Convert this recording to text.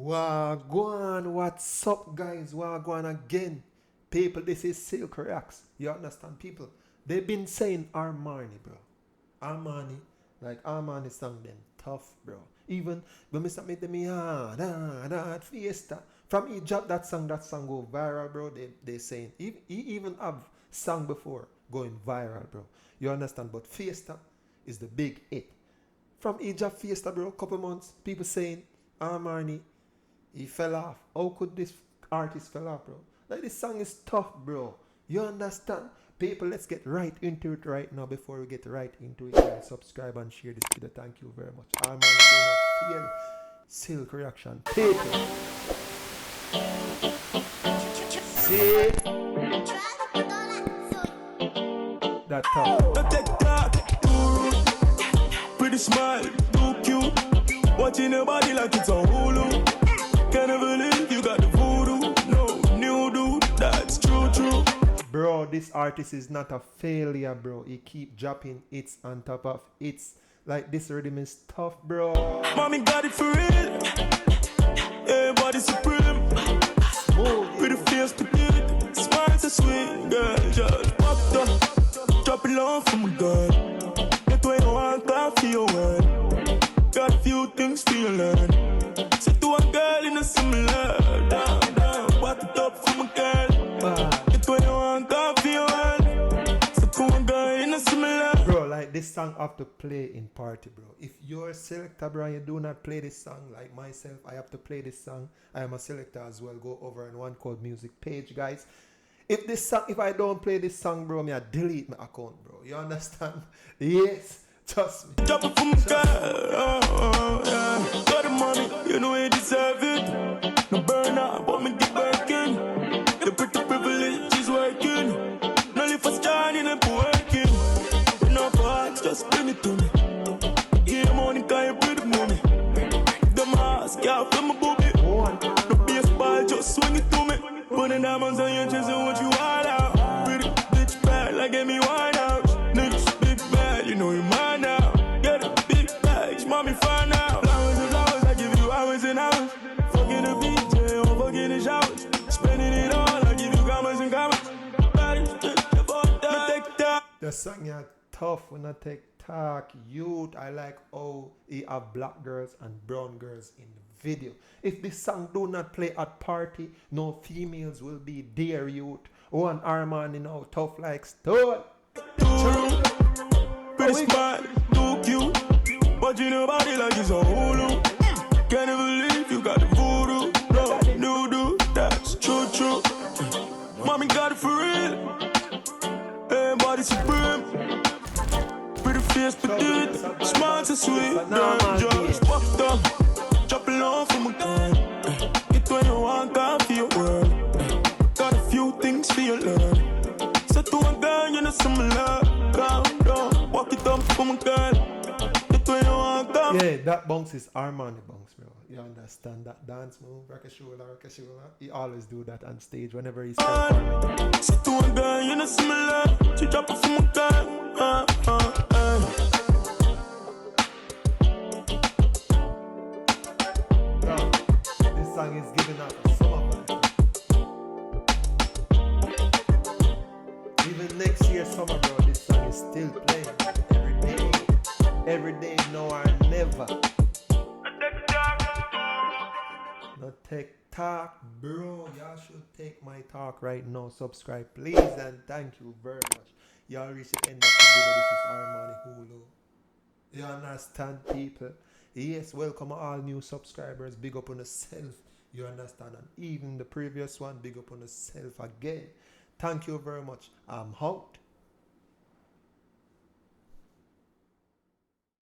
Wagwan, what's up, guys? Wagwan again. People, this is Silk Reacts. You understand, people? They've been saying Armanii, bro. Armanii, like Armanii song, then tough, bro. Even when Mr. Meet me, fiesta. From he dropped that song go viral, bro. They saying, he even have song before going viral, bro. You understand? But fiesta is the big hit. From Egypt Fiesta, bro, couple months, people saying Armanii, he fell off. How could this artist fell off, bro? Like, this song is tough, bro. You understand? People, let's get right into it right now. Before we get right into it, guys, subscribe and share this video. Thank you very much. Armanii do not fail. Silk Reaction. People. See? That tough. Pretty smile, too cute. Watching your body like it's on Hulu. Can't believe you got the voodoo. No, new dude, that's true. Bro, this artist is not a failure, bro. He keep dropping hits on top of hits. Like, this rhythm is tough, bro. Mommy got it for real. Everybody supreme. Pretty fierce, petite. Smile so sweet, girl. Just popped up. Drop it low from a gun. Get where you want, I feel well. Got a few things to learn. Say to a girl in a similar. Down. Walk it up from a girl. Get where you want, I feel well. Say to a girl in a similar. Bro, like, this song have to play in party, bro. If you're a selector, bro, and you do not play this song, like myself, I have to play this song. I am a selector as well. Go over on one called Musiv page, guys. If I don't play this song, bro, I delete my account, bro. You understand? Yes, trust me. Drop it from a girl. Yeah. Got the money, you know you deserve it. No burn out, but me keep working. The pretty privilege is working. No live for starting and working. When no parts, just bring it to me. Yeah, money, can you pretty mommy? The mask, yeah, from my booby. No baseball, just swing it to me. Put the diamonds on your chest and what you want out. Pretty bitch bad, like get me wine out. Niggas big bad, you know you mine now. Get a big bags, mommy fine out. Flowers and flowers, I give you hours and hours. Fucking the beach, I'm fucking the showers. Spending it all, I give you commas and commas. Body, take that. The song is tough when I take talk. Youth, I like how he have black girls and brown girls in the video. If this song do not play at party, no females will be there, youth. One Armanii now, tough like stone. Pretty smart, too cute. Watching your body like it's on Hulu. Can't believe you got the voodoo. No, new dude, that's true. Mommy got it for real. Everybody supreme. Pretty fierce, petite. Smile so sweet. Just walked up. Drop it low from a gun. Get where you want, I feel well. Got a few things for you learn. Say to a girl, you know similar. Calm down, walk it up from a girl. Get where you want, yeah, that bounce is Armanii bounce, bro. You understand that dance move, rock a shoulder. He always do that on stage whenever he's performing. Say to a girl, you know similar. She drop it from a girl. This song is giving up a summer vibe. Even next year summer, bro, this song is still playing every day, no or never. No take talk, bro. Y'all should take my talk right now. Subscribe, please, and thank you very much. Y'all reach the end of the video. This is Armanii Hulu. You understand, people? Yes, welcome all new subscribers. Big up on yourself. You understand? And even the previous one, big up on yourself again. Thank you very much. I'm out.